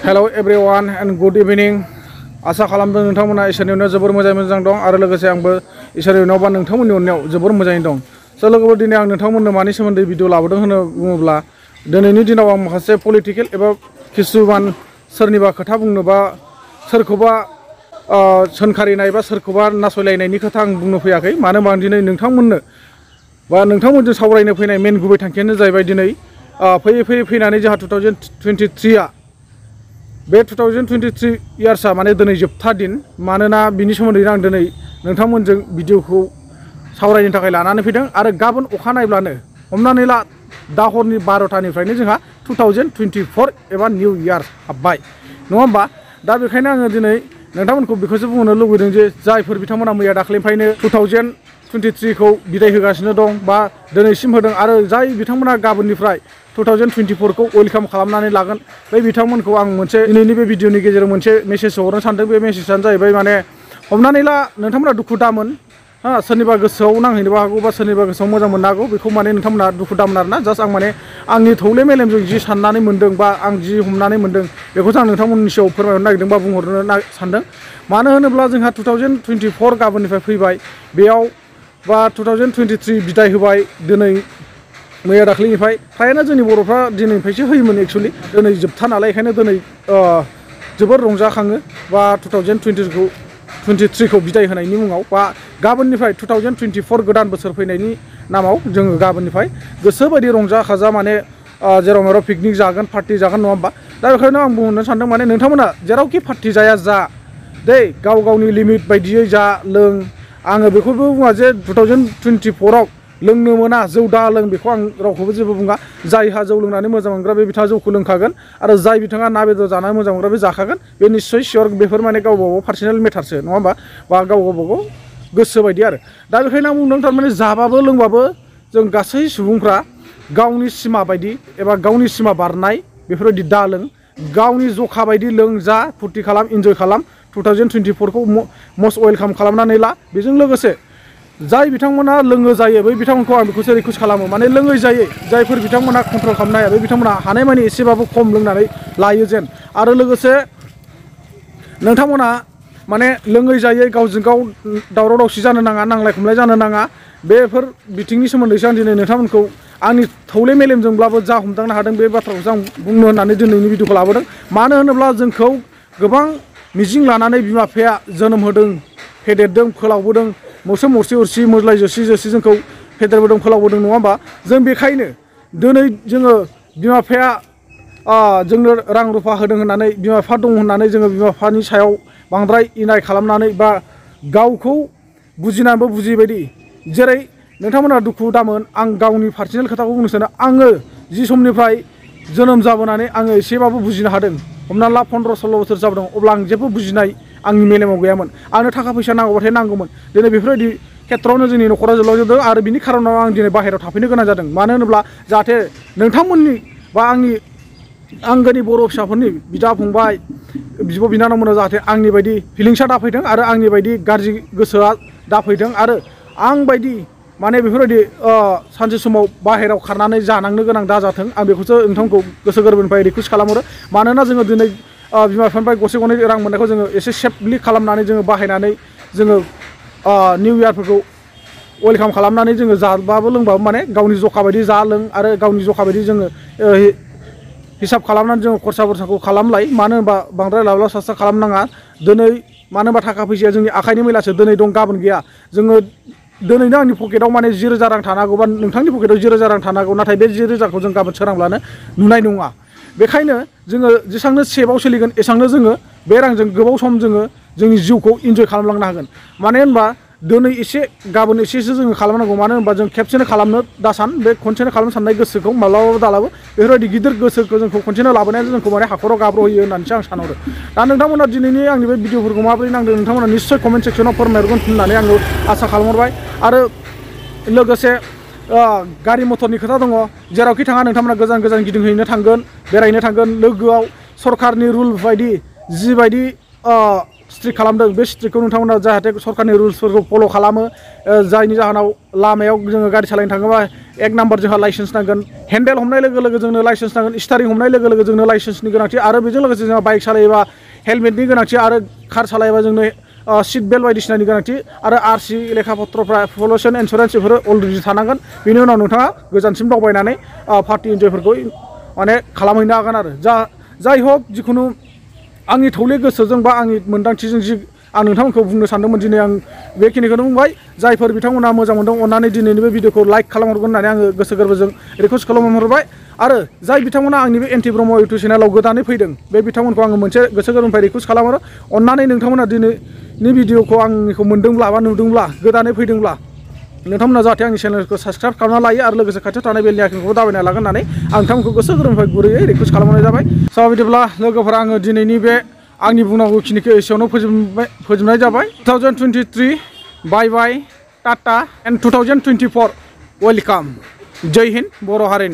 Hello everyone and good evening आशा खालामदों नोंथांमोना इसोरनि अननायाव जोबोर मोजां दं आरो लोगोसे आंबो इसोरनि अननायाव बा नोंथांमोननि अननायाव जोबोर मोजाङै दं। स' लोगोफोर दिनै आं नोंथांमोननो मानि सोमोन्दै भिडिअ लाबोदों होनना बुङोब्ला दिनैनि दिनाव आं माखासे पलिटिकेल एबा किसुमान सोरनिबा खोथा बुंनो बा सोरखौबा सोंखारिनाय बा सोरखौबा नासयलायनायनि खोथा आं बुंनो फैयाखै। मानो होनबा आं दिनै नोंथांमोननो बा नोंथांमोनजों सावरायनो फैनाय मेन गुबै थांखियानो जाहैबाय दिनै फैनानै जोंहा 2023 बे 2023 इयार्सआ माने दिनै जोबथा दिन। मानोना बिनि सोमोन्दैनो आं दिनै नोंथांमोनजों भिडिअखौ सावरायनो थाखाय लानानै फैदों। आरो गाबोन अखा नायब्लानो हमनानै ला दा हरनि 12टानिफ्रायनो जोंहा 2024 एबा निउ इयार हाबबाय नङा होमबा। दा बेखायनो आङो दिनै नोंथांमोनखौ बेखौसो बुंनो लुबैदों जे जायफोर बिथांमोना मैया दाख्लैनिफ्रायनो 2023खौ बिदाय होगासिनो दं बा दिनैसिम होदों आरो जाय बिथांमोना गाबोननिफ्राय 2024खौ वेलकाम खालामनानै लागोन बै बिथांमोनखौ आं मोनसे दिनैनि बे भिडिअनि गेजेराव मोनसे मेसेज हरनो सानदों। बे मेसेजआनो जाहैबाय माने हमनानै ला नोंथांमोना दुखु दामोन सोरनिबा गोसोआव नांहैनोबो हागौ बा सोरनिबा गोसोआव मोजां मोननो हागौ बेखौ माने नोंथांमोना दुखु दामोन आरोना। जास्ट आं माने आंनि थौले मेलेमजों जि साननानै मोन्दों बा आं जि हमनानै मोन्दों बेखौसो आं नोंथांमोननि सायाव फोरमायहरनो नागिरदों बा बुंहरनो सानदों। मानो होनोब्ला जोंहा 2024 गाबोननिफ्राय फैबाय बेयाव बा 2023 बिदाय होबाय दिनै मैया दाख्लैनिफ्राय फ्रायानो जोंनि बर'फ्रा दिनैनिफ्रायसो होयोमोन एक्सुवेलि दिनै जोबथा नालाय बेखायनो दिनै जोबोर रंजाखाङो बा 2023खौ बिदाय होनायनि मुङाव बा गाबोननिफ्राय 2024 गोदान बोसोर फैनायनि नामाव जोङो गाबोननिफ्राय गोसोबायदि रंजा खाजा माने जेराव मेराव पिकनिक जागोन पार्टि जागोन नङा होमबा। दा बेखायनो आं बुंनो सानदों माने नोंथांमोना जेरावखि पार्टि जाया जा दै गाव गावनि लिमिट बायदियै जा लों। आङो बेखौबो बुङा जे 2024आव लोंनो मोना जौ दा लों बेखौ आं रावखौबो जेबो बुङा। जायहा जौ लोंनानै मोजां मोनग्रा बे बिथाङा जौखौ लोंखागोन आरो जाय बिथाङा ना बेदर जानानै मोजां मोनग्रा बे जाखागोन। बे निस्सय सियर बेफोर माने गावबा गाव पार्सनेल मेटारसो नङा होमबा बा गावबा गाव गोसो बायदि आरो। दा बेखायनो आं बुंदों थारमाने जाबाबो लोंबाबो जों गासै सुबुंफ्रा गावनि सिमा बायदि एबा गावनि सिमा बारनाय बेफोरबायदि दा लों गावनि जखा बायदि लों जा फुरथि खालाम इन्जय खालाम 2024खौ मस्ट वेलकाम खालामनानै ला। बेजों लोगोसे जाय बिथांमोना लोङो जायो बै बिथांमोनखौ आं बेखौसो रिकुवेस्ट खालामो माने लोङै जायै जायफोर बिथांमोना कन्ट्रल खालामनो हाया बे बिथांमोना हानायमानि एसेबाबो खम लोंनानै लायो जेन। आरो लोगोसे नोंथांमोना माने लोङै जायै गावजों गाव दावराव दावसि जानो नाङा नांलाय खमलाय जानो नाङा। बेफोर बिथिंनि सोमोन्दैसो आं दिनै नोंथांमोनखौ आंनि थौले मेलेमजोंब्लाबो जा हमदांनो हादों बे बाथ्राखौसो आं बुंनो होननानै दिनैनि भिडिअखौ लाबोदों। मानो होनोब्ला जोंखौ गोबां मिजिं लानानै बिमा बिफाया जोनोम होदों फेदेरदों फोलावबोदों मोसौ मरसि अरसि मोज्लाय जोसि जोंखौ फेदेरबोदों फोलावबोदों नङा होमबा। जों बेखायनो दिनै जोङो बिमा बिफाया जोंनो रां रुफा होदों होननानै बिमा बिफा दं होननानै जोङो बिमा बिफानि सायाव बांद्राय इनाय खालामनानै बा गावखौ बुजिनानैबो बुजियै बायदि जेरै नोंथांमोना दुखु दामोन आं गावनि पार्सनेल खोथाखौ बुंनो सानो। आङो जि समनिफ्राय जोनोम जाबोनानै आङो एसेबाबो बुजिनो हादों। हमना ला 15-16 बोसोर जाबोदों अब्ला आं जेबो बुजिनाय आंनि मेलेमाव गैयामोन। आंनो थाखा फैसा नांगौबाथाय नांगौमोन। दिनै बेफोरबायदि खेथ्रआवनो जोंनि न'खरा जोबलांजोबदों आरो बिनि खारनाव आं दिनै बाहेरायाव थाफैनो गोनां जादों। मानो होनोब्ला जाहाथे नोंथांमोननि बा आंनि आंगोनि बर' फिसाफोरनि बिदा फंबाय बिब' बिनानावमोना जाहाथे आंनि बायदि फिलिंसा दाफैथों आरो आंनि बायदि गाज्रि गोसोआ दाफैथों आरो आं बायदि माने बेफोरबायदि सानसे समाव बाहेरायाव खारनानै जानांनो गोनां दाजाथों आं बेखौसो नोंथांखौ गोसो गोरबोनिफ्राय रिकुवेस्ट खालामहरो। मानोना जोङो दिनै बिमा बिफानिफ्राय गरसे गरनै रां मोननायखौ जोङो एसे सेफलि खालामनानै जोङो बाहायनानै जोङो निउ इयारफोरखौ वेलकाम खालामनानै जोङो जाबाबो लोंबाबो माने गावनि जखा बायदि जा लों आरो गावनि जखा बायदि जोङो हिसाब खालामनानै जोङो खरसाखौ खालामलाय। मानो होनबा बांद्राय लाब्ला सास्रा खालामनाङा। दिनै मानो होनबा थाखा फैसाया जोंनि आखाइनि मैलासो दिनै दं गाबोन गैया। जोङो दिनैनो आंनि पकेटाव माने 10,000 रां थानो हागौ बा नोंथांनि पकेटाव 10,000 रां थानो हागौ नाथाय बे 10,000खौ जों गाबोन सोरांब्लानो नुनाय नङा। बेखायनो जोङो जेसेबांनो सेफआव सोलिगोन एसेबांनो जोङो बे रांजों गोबाव सम जोङो जोंनि जिउखौ इन्जय खालामलांनो हागोन। मानो होनबा दिनै एसे गाबोन एसेसो जोङो खालामनांगौ। मानो होनबा जों खेबसेनो खालामनो दासान बे खनसेनो खालामनो साननाय गोसोखौ माब्लाबाबो दालाबो बेफोरबायदि गिदिर गोसोखौ जोंखौ खनसेनो लाबोनाया जोंखौ माने हाखराव गाब्रहोयो होननानैसो आं सानहरो। दा नोंथांमोना दिनैनि आंनि बे भिडिअफोरखौ माबोरै नांदों नोंथांमोना निस्सय कमेन्ट सेक्सनाव फोरमायहरगोन होननानै आङो आसा खालामहरबाय। आरो लोगोसे गारि मथरनि खोथा दङ। जेरावखि थाङा नोंथांमोना गोजान गोजान गिदिंहैनो थांगोन बेरायनो थांगोन लोगोआव सरकारनि रुल बायदि जिबायदि स्ट्रिक्ट खालामदों बे स्ट्रिक्टखौ नोंथांमोना जाहाथे सरकारनि रुल्सफोरखौ फल' खालामो जायनि जाहोनाव लामायाव जोङो गारि सालायनो थाङोबा एक नाम्बार जोंहा लाइसेन्स नांगोन हेन्डेल हमनाय लोगो लोगो जोंनो लाइसेन्स नांगोन स्टारिं हमनाय लोगो लोगो जोंनो लाइसेन्सनि गोनांथि आरो बेजों लोगोसे जोंहा बाइक सालायोबा हेलमेटनि गोनांथि आरो कार सालायोबा जोंनो सिट बेल्ट बायदिसिनानि गोनांथि आरो आरसि लेखा पत्रफ्रा पलिउसन इन्सुरेन्स बेफोरो अलरेडि थानांगोन बेनि उनाव नोंथाङा गोजानसिम दावबायनानै पार्टि इन्जयफोरखौ माने खालामहैनो हागोन आरो जाय हक जिखुनु आंनि थौले गोसोजों बा आंनि मोन्दांथिजों जि आं नोंथांमोनखौ बुंनो सानदोंमोन दिनै आं बेखिनिखौनो बुंबाय जायफोर बिथांमोना मोजां मोनदों अननानै दिनैनि बे भिडिअखौ लाइक खालामहरगोन होननानै आङो गोसो गोरबोजों रिकुवेस्ट खालामहरबाय आरो जाय बिथांमोना आंनि बे एन्टि ब्रह्म इउटुब चेनेलाव गोदानै फैदों बे बिथांमोनखौ आङो मोनसे गोसो गोरबोनिफ्राय रिकुवेस्ट खालामहरो अननानै नोंथांमोना दिनैनि भिडिअखौ आंनिखौ मोनदोंब्ला बा नुदोंब्ला गोदानै फैदोंब्ला नोंथांमोना जाहाथे आंनि चेनेलखौ साबस्क्राइब खालामना लायो आरो लोगोसे खाथियाव थानाय बेलनि आइकनखौबो दाबायना लागोन होननानै आं नोंथांमोनखौ गोसो गोरबोनिफ्राय गुरैयै रिकुवेस्ट खालामनाय जाबाय स' बिदिब्ला लोगोफोरा आङो दिनैनि बे आंनि बुंनांगौखिनिखौ एसेयावनो फोजोबनाय जाबाय 2023 बाय बाय टाटा एन्ड 2024 वेलकाम जय हिन्द बर' हारिनि